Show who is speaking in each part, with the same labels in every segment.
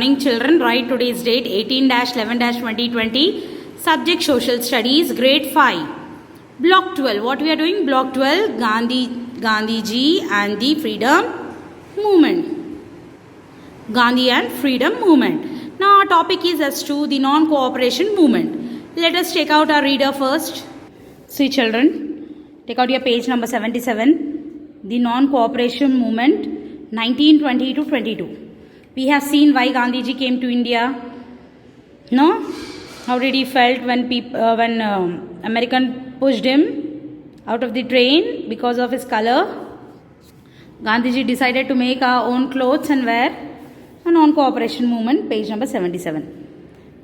Speaker 1: Morning children, write today's date 18-11-2020, subject social studies, grade 5, block 12. What we are doing? Block 12, Gandhiji and the freedom movement. Gandhi and freedom movement. Now our topic is as to the non-cooperation movement. Let us take out our reader first. See children, take out your page number 77, the non-cooperation movement 1920 to 22. We have seen why Gandhiji came to India. No? How did he felt when American pushed him out of the train because of his color? Gandhiji decided to make our own clothes and wear. A non-cooperation movement, page number 77.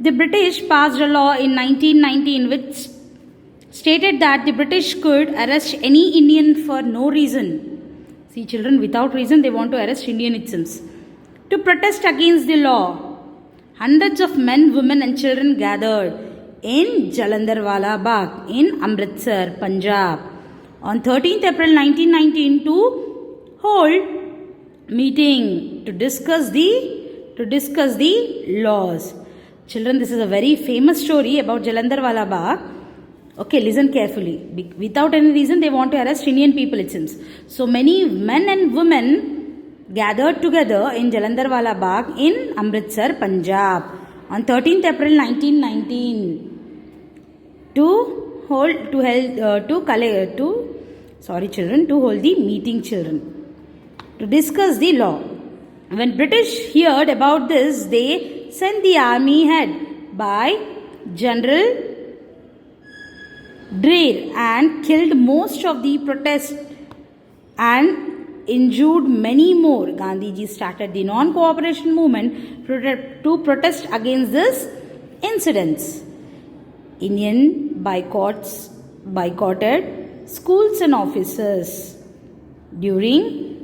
Speaker 1: The British passed a law in 1919 which stated that the British could arrest any Indian for no reason. See children, without reason they want to arrest Indian, it seems. To protest against the law, hundreds of men, women and children gathered in Jalandharwala Bagh in Amritsar, Punjab on 13th April 1919 to hold meeting to discuss the laws. Children, this is a very famous story about Jalandharwala Bagh. Okay, listen carefully. Without any reason they want to arrest Indian people, it seems. So many men and women gathered together in Jalandharwala Bagh in Amritsar, Punjab on 13th April 1919 to hold the meeting, children, to discuss the law. When British heard about this, they sent the army head by General Dreer and killed most of the protest and injured many more. Gandhiji started the non-cooperation movement to protest against this incidents. Indian boycotted schools and offices during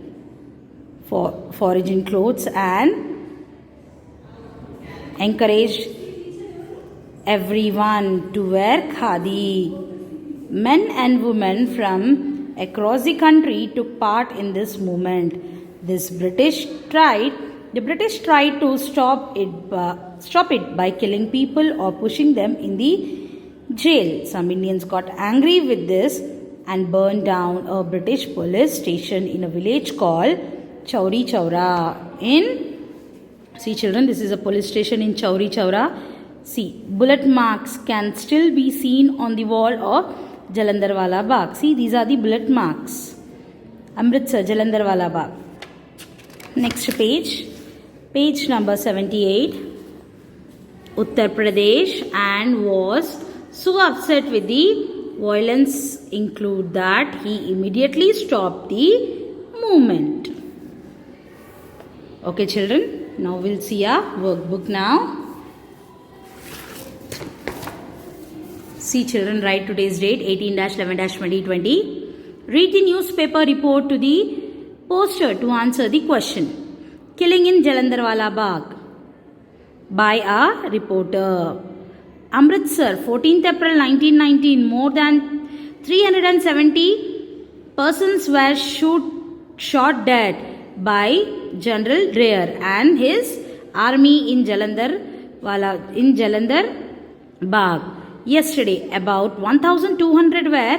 Speaker 1: foraging clothes and encouraged everyone to wear khadi. Men and women from across the country took part in this movement. The British tried to stop it by killing people or pushing them in the jail. Some Indians got angry with this and burned down a British police station in a village called Chauri Chaura. See children, this is a police station in Chauri Chaura. See, bullet marks can still be seen on the wall of Jalandharwala Bagh. See, these are the bullet marks. Amritsar, Jalandharwala Bagh. Next page. Page number 78. Uttar Pradesh and was so upset with the violence include that he immediately stopped the movement. Okay children, now we'll see our workbook now. See children, write today's date 18-11-2020. Read the newspaper report to the poster to answer the question. Killing in Jalandharwala Bagh by a reporter. Amritsar, 14th April 1919, more than 370 persons were shot dead by General Dreer and his army in Jalandhar Bagh. Yesterday, about 1,200 were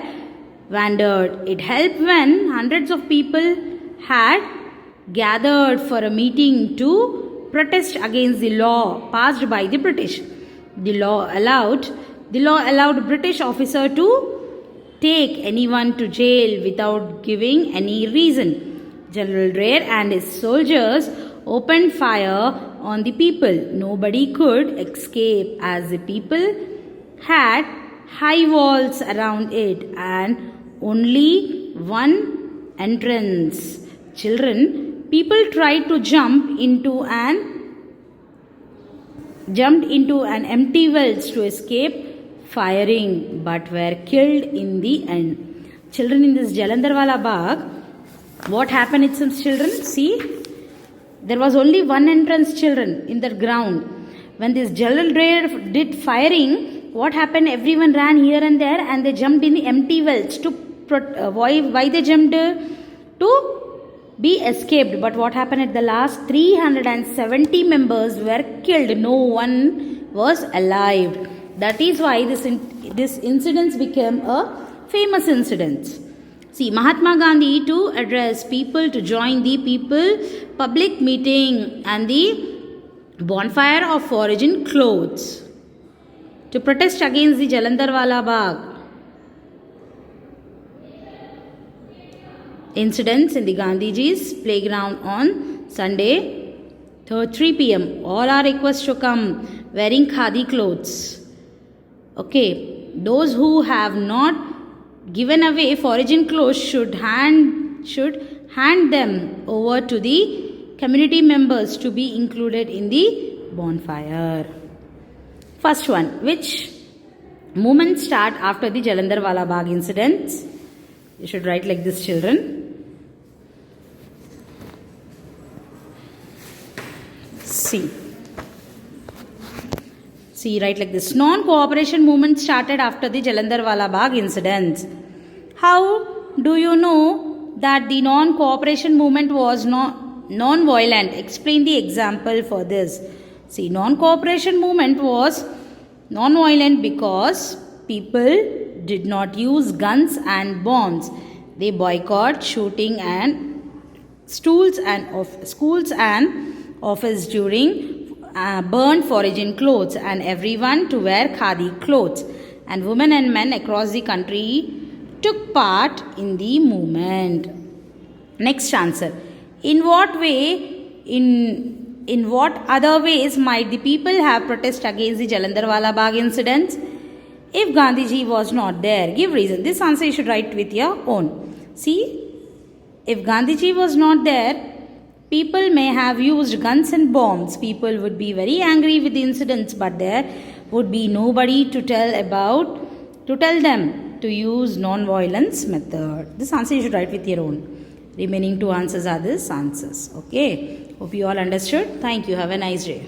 Speaker 1: wounded. It helped when hundreds of people had gathered for a meeting to protest against the law passed by the British. The law allowed British officer to take anyone to jail without giving any reason. General Dreer and his soldiers opened fire on the people. Nobody could escape as the people had high walls around it and only one entrance. Children, people tried to jump into an empty wells to escape firing but were killed in the end. Children, in this Jalandharwala Bagh, what happened? It's some children, see, there was only one entrance, children, in the ground. When this General Dreer did firing, what happened? Everyone ran here and there and they jumped in the empty wells. Why they jumped? To be escaped. But what happened at the last? 370 members were killed. No one was alive. That is why this incident became a famous incident. See, Mahatma Gandhi to address people to join the people public meeting and the bonfire of foreign clothes to protest against the Jalandharwala Bagh incidents in the Gandhiji's playground on Sunday, 3 p.m. All are requested to come wearing khadi clothes. Okay, those who have not given away foreign clothes should hand them over to the community members to be included in the bonfire. First one, which movement start after the Jalandharwala Bagh incident? You should write like this, children. See, write like this. Non-cooperation movement started after the Jalandharwala Bagh incident. How do you know that the non-cooperation movement was non-violent? Explain the example for this. See, non-cooperation movement was non-violent because people did not use guns and bombs. They boycott shooting and schools and office during burned foreign clothes and everyone to wear khadi clothes, and women and men across the country took part in the movement. Next answer. In what other ways might the people have protested against the Jalandharwala Bagh incident? If Gandhiji was not there, give reason. This answer you should write with your own. See, if Gandhiji was not there, people may have used guns and bombs. People would be very angry with the incidents, but there would be nobody to tell them to use non-violence method. This answer you should write with your own. Remaining two answers are these answers. Okay. Hope you all understood. Thank you. Have a nice day.